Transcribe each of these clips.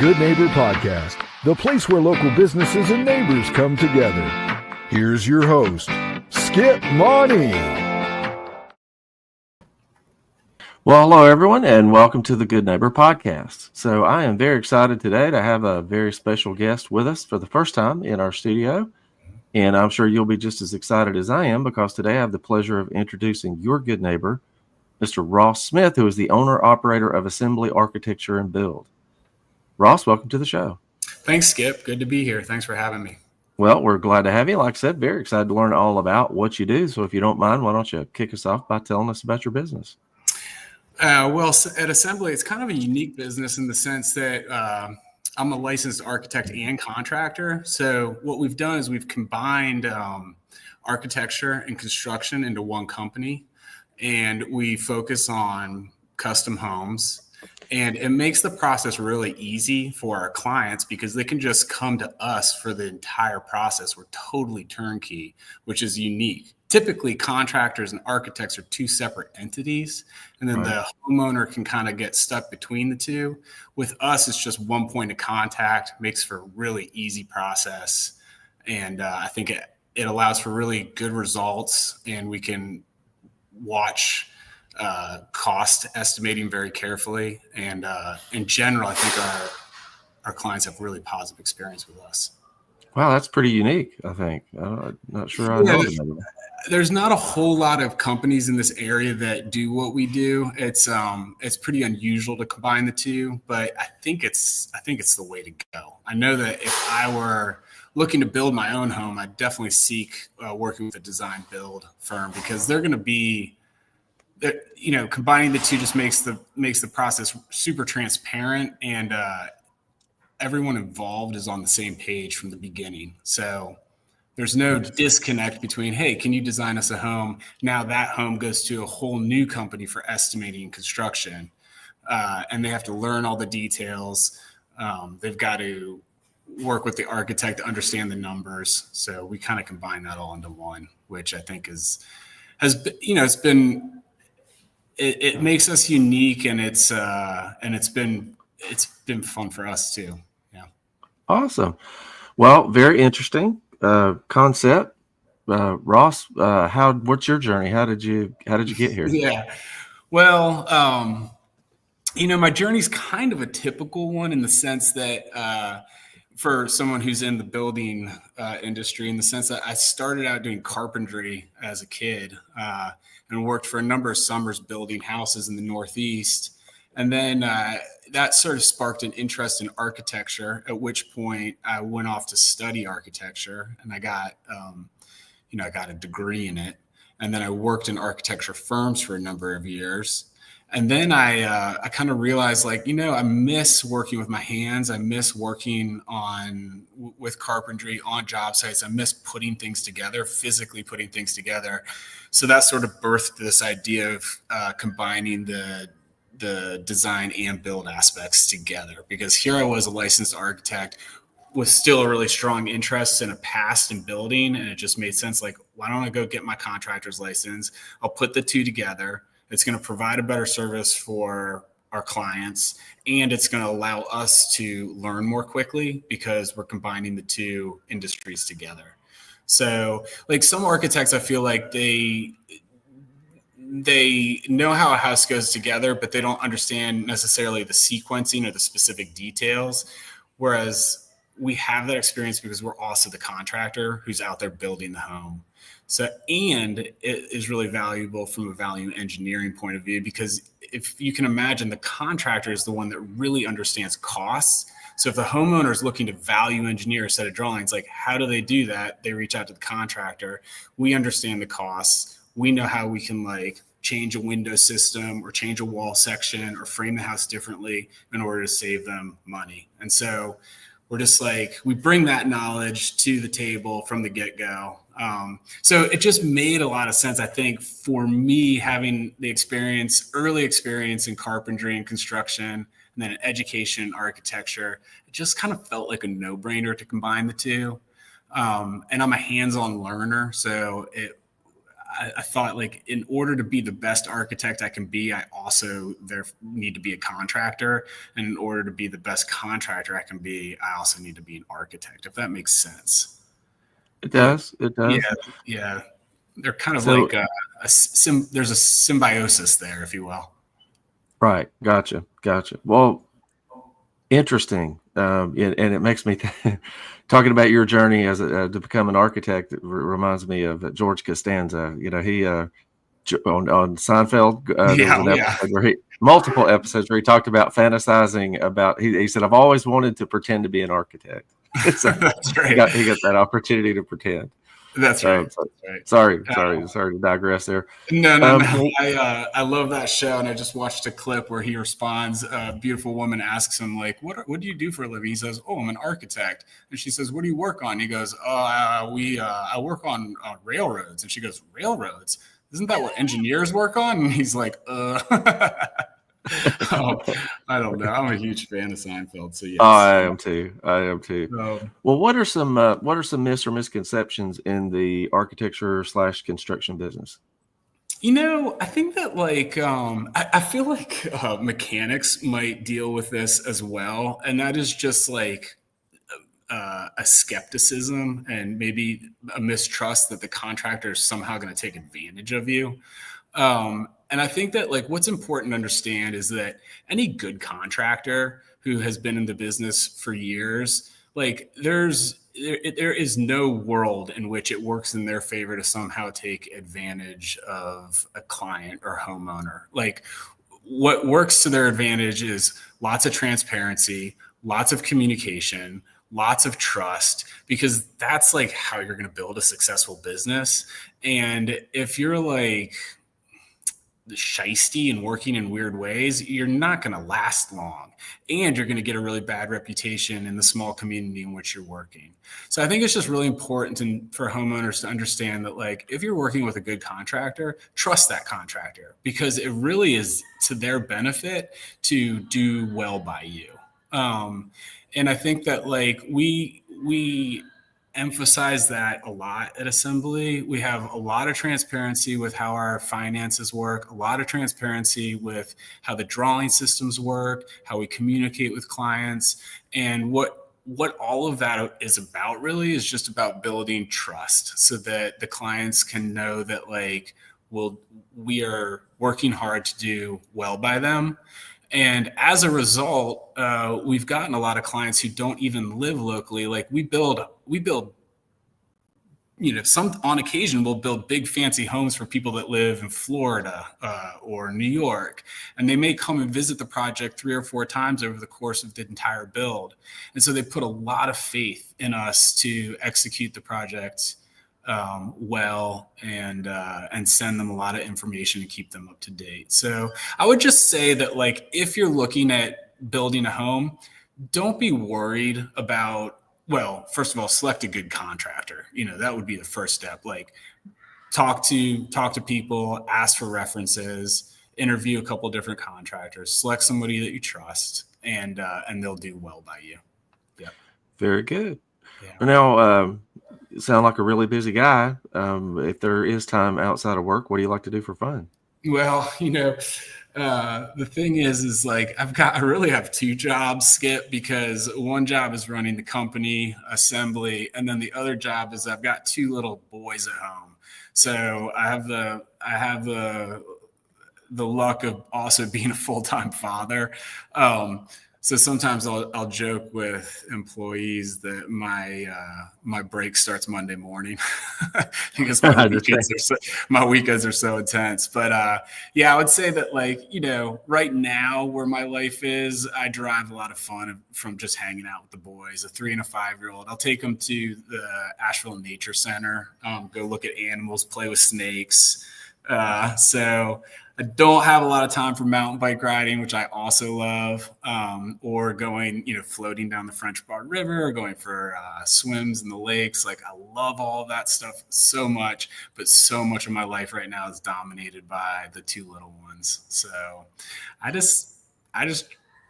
Good Neighbor Podcast, the place where local businesses and neighbors come together. Here's your host, Skip Money. Well, hello, everyone, and welcome to the Good Neighbor Podcast. So I am very excited today to have a very special guest with us for the first time in our studio. And I'm sure you'll be just as excited as I am because today I have the pleasure of introducing your good neighbor, Mr. Ross Smith, who is the owner-operator of Assembly Architecture and Build. Ross, welcome to the show. Thanks, Skip. Good to be here. Thanks for having me. Well, we're glad to have you. Like I said, very excited to learn all about what you do. So if you don't mind, why don't you kick us off by telling us about your business? Well, at Assembly, it's kind of a unique business in the sense that I'm a licensed architect and contractor. So what we've done is we've combined architecture and construction into one company, and we focus on custom homes. And it makes the process really easy for our clients because they can just come to us for the entire process. We're totally turnkey, which is unique. Typically, contractors and architects are two separate entities, and then the homeowner can kind of get stuck between the two. With us, it's just one point of contact, makes for a really easy process. And I think it allows for really good results, and we can watch cost estimating very carefully. And in general, I think our clients have really positive experience with us. Wow, that's pretty unique, I think. I'm not sure I know that. There's not a whole lot of companies in this area that do what we do. It's pretty unusual to combine the two, but I think it's the way to go. I know that if I were looking to build my own home, I'd definitely seek working with a design build firm because they're going to be, combining the two just makes the process super transparent, and everyone involved is on the same page from the beginning. So there's no disconnect between, hey, can you design us a home? Now that home goes to a whole new company for estimating and construction, and they have to learn all the details. They've got to work with the architect to understand the numbers. So we kind of combine that all into one, which I think it makes us unique, and it's been fun for us too. Yeah. Awesome. Well, very interesting concept. Ross, what's your journey? How did you get here? Yeah. Well, my journey's kind of a typical one in the sense that for someone who's in the building industry, in the sense that I started out doing carpentry as a kid and worked for a number of summers building houses in the Northeast. And then that sort of sparked an interest in architecture, at which point I went off to study architecture, and I got a degree in it. And then I worked in architecture firms for a number of years. And then I kind of realized, I miss working with my hands. I miss working with carpentry on job sites. I miss putting things together, physically putting things together. So that sort of birthed this idea of combining the design and build aspects together, because here I was, a licensed architect with still a really strong interest in a past in building. And it just made sense. Why don't I go get my contractor's license? I'll put the two together. It's going to provide a better service for our clients, and it's going to allow us to learn more quickly because we're combining the two industries together. So some architects, I feel like they know how a house goes together, but they don't understand necessarily the sequencing or the specific details. Whereas we have that experience because we're also the contractor who's out there building the home. So, and it is really valuable from a value engineering point of view, because if you can imagine, the contractor is the one that really understands costs. So if the homeowner is looking to value engineer a set of drawings, how do they do that? They reach out to the contractor. We understand the costs. We know how we can change a window system or change a wall section or frame the house differently in order to save them money. And so we're just we bring that knowledge to the table from the get-go. So it just made a lot of sense, I think, for me, having the early experience in carpentry and construction, and then in education and architecture. It just kind of felt like a no-brainer to combine the two. And I'm a hands-on learner, so I thought like in order to be the best architect I can be, I also need to be a contractor. And in order to be the best contractor I can be, I also need to be an architect, if that makes sense. It does. It does. Yeah. They're kind of So, like there's a symbiosis there, if you will. right. Gotcha. Well, interesting. And it makes me talking about your journey as to become an architect. It reminds me of George Costanza. You know, he on Seinfeld. There was an episode where multiple episodes where he talked about fantasizing about. He said, "I've always wanted to pretend to be an architect." So That's right. He got that opportunity to pretend. That's right. Sorry to digress there. No. I love that show, and I just watched a clip where he responds. A beautiful woman asks him, like, "What do you do for a living?" He says, "Oh, I'm an architect." And she says, "What do you work on?" He goes, I work on railroads." And she goes, "Railroads? Isn't that what engineers work on?" And he's like, Oh, I don't know. I'm a huge fan of Seinfeld, so yes. I am too. Well, what are some myths or misconceptions in the architecture / construction business? I think that like I feel like mechanics might deal with this as well, and that is just like a skepticism and maybe a mistrust that the contractor is somehow going to take advantage of you. And I think that like what's important to understand is that any good contractor who has been in the business for years, like there is no world in which it works in their favor to somehow take advantage of a client or homeowner. Like what works to their advantage is lots of transparency, lots of communication, lots of trust, because that's like how you're going to build a successful business. And if you're like shisty and working in weird ways, you're not going to last long, and you're going to get a really bad reputation in the small community in which you're working. So I think it's just really important for homeowners to understand that, like, if you're working with a good contractor, trust that contractor, because it really is to their benefit to do well by you. And I think that like we emphasize that a lot at Assembly. We have a lot of transparency with how our finances work, a lot of transparency with how the drawing systems work, how we communicate with clients. And what all of that is about really is just about building trust so that the clients can know that like, we are working hard to do well by them. And as a result, we've gotten a lot of clients who don't even live locally. Like we build, some on occasion we'll build big fancy homes for people that live in Florida or New York, and they may come and visit the project 3 or 4 times over the course of the entire build. And so they put a lot of faith in us to execute the project well and send them a lot of information and keep them up to date. So I would just say that like if you're looking at building a home, don't be worried about, well, first of all, select a good contractor. That would be the first step. Like talk to people, ask for references, interview a couple different contractors, select somebody that you trust, and they'll do well by you. Yeah. Very good. Yeah. Now, you sound like a really busy guy. If there is time outside of work, what do you like to do for fun? Well, the thing is like I really have 2 jobs, Skip, because one job is running the company Assembly, and then the other job is I've got 2 little boys at home. So I have the luck of also being a full-time father. So sometimes I'll joke with employees that my break starts Monday morning because my weekends are so intense. But I would say that like, right now where my life is, I derive a lot of fun from just hanging out with the boys, a 3 and a 5-year-old. I'll take them to the Asheville Nature Center, go look at animals, play with snakes. So I don't have a lot of time for mountain bike riding, which I also love, or going, floating down the French Broad River, or going for swims in the lakes. Like I love all of that stuff so much, but so much of my life right now is dominated by the 2 little ones. So I just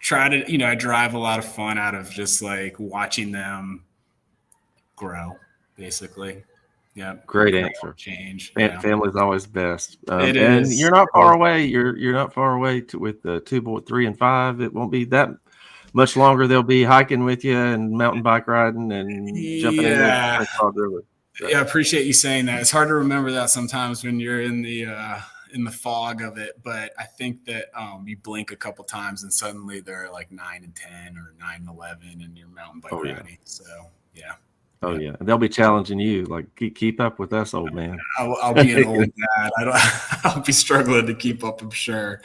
try to, I derive a lot of fun out of just like watching them grow, basically. Yeah. Great answer. Change. Family's always best. It and is. You're not far away. You're not far away with the 2, 3, and 5. It won't be that much longer. They'll be hiking with you and mountain bike riding and jumping in the Quad River. So. Yeah, I appreciate you saying that. It's hard to remember that sometimes when you're in the fog of it, but I think that you blink a couple times and suddenly they're like 9 and 10 or 9 and 11 and you're mountain bike riding. So yeah. Oh yeah, they'll be challenging you like keep up with us, old man. I'll be an old dad. I'll be struggling to keep up. I'm sure.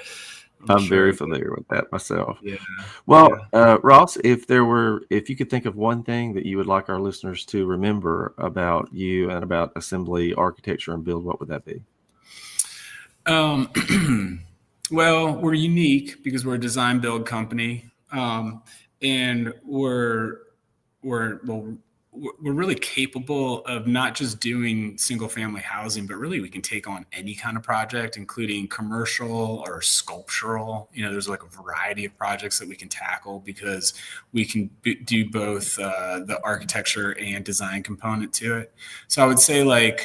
I'm very familiar with that myself. Yeah. Well, Ross, if you could think of one thing that you would like our listeners to remember about you and about assembly, architecture, and build, what would that be? Well, we're unique because we're a design build company, and we're really capable of not just doing single family housing, but really we can take on any kind of project, including commercial or sculptural. There's like a variety of projects that we can tackle because we can do both the architecture and design component to it. So I would say I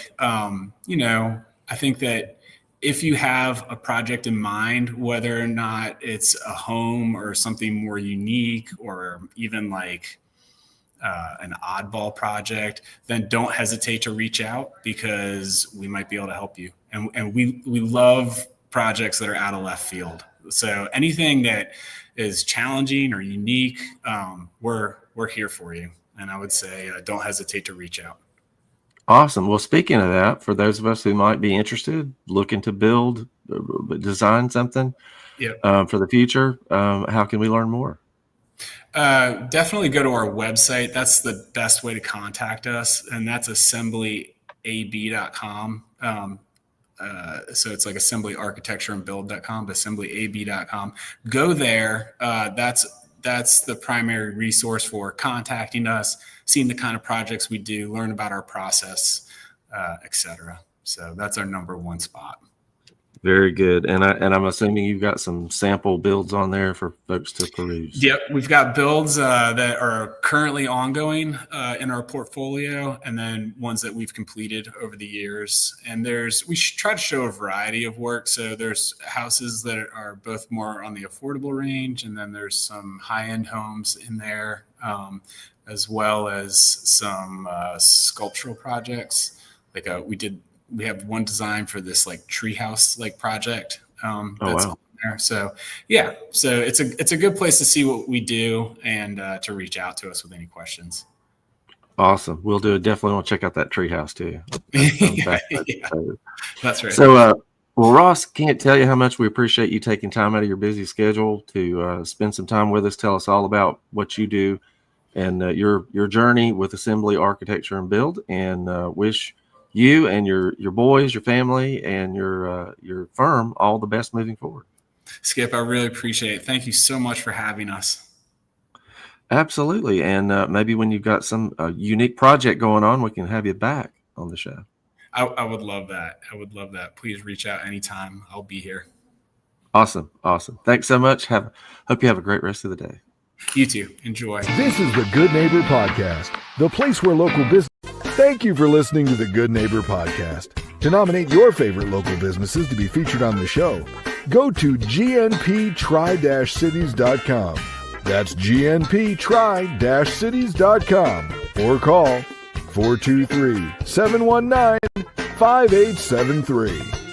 think that if you have a project in mind, whether or not it's a home or something more unique or even like an oddball project, then don't hesitate to reach out because we might be able to help you. And we love projects that are out of left field. So anything that is challenging or unique, we're here for you. And I would say don't hesitate to reach out. Awesome. Well, speaking of that, for those of us who might be interested, looking to build, design something for the future, how can we learn more? Definitely go to our website. That's the best way to contact us. And that's assemblyab.com. So it's like assembly architecture and build.com, but assemblyab.com. Go there. That's the primary resource for contacting us, seeing the kind of projects we do, learn about our process, et cetera. So that's our number one spot. Very good. And I'm assuming you've got some sample builds on there for folks to peruse. Yep. We've got builds that are currently ongoing in our portfolio, and then ones that we've completed over the years. And we try to show a variety of work. So there's houses that are both more on the affordable range, and then there's some high-end homes in there, as well as some sculptural projects. Like we have one design for this like treehouse like project. That's on there. So yeah, so it's a good place to see what we do and to reach out to us with any questions. Awesome. We'll do it. Definitely want to check out that treehouse too. That's right. So, well, Ross, can't tell you how much we appreciate you taking time out of your busy schedule to spend some time with us. Tell us all about what you do and your journey with assembly, architecture, and build. And wish you and your boys, your family, and your firm all the best moving forward. Skip, I really appreciate it. Thank you so much for having us. Absolutely. And maybe when you've got some unique project going on, we can have you back on the show. I would love that. Please reach out anytime. I'll be here. Awesome. Thanks so much. Hope you have a great rest of the day. You too. Enjoy. This is the Good Neighbor Podcast, the place where local business. Thank you for listening to the Good Neighbor Podcast. To nominate your favorite local businesses to be featured on the show, go to gnptri-cities.com. That's gnptri-cities.com or call 423-719-5873.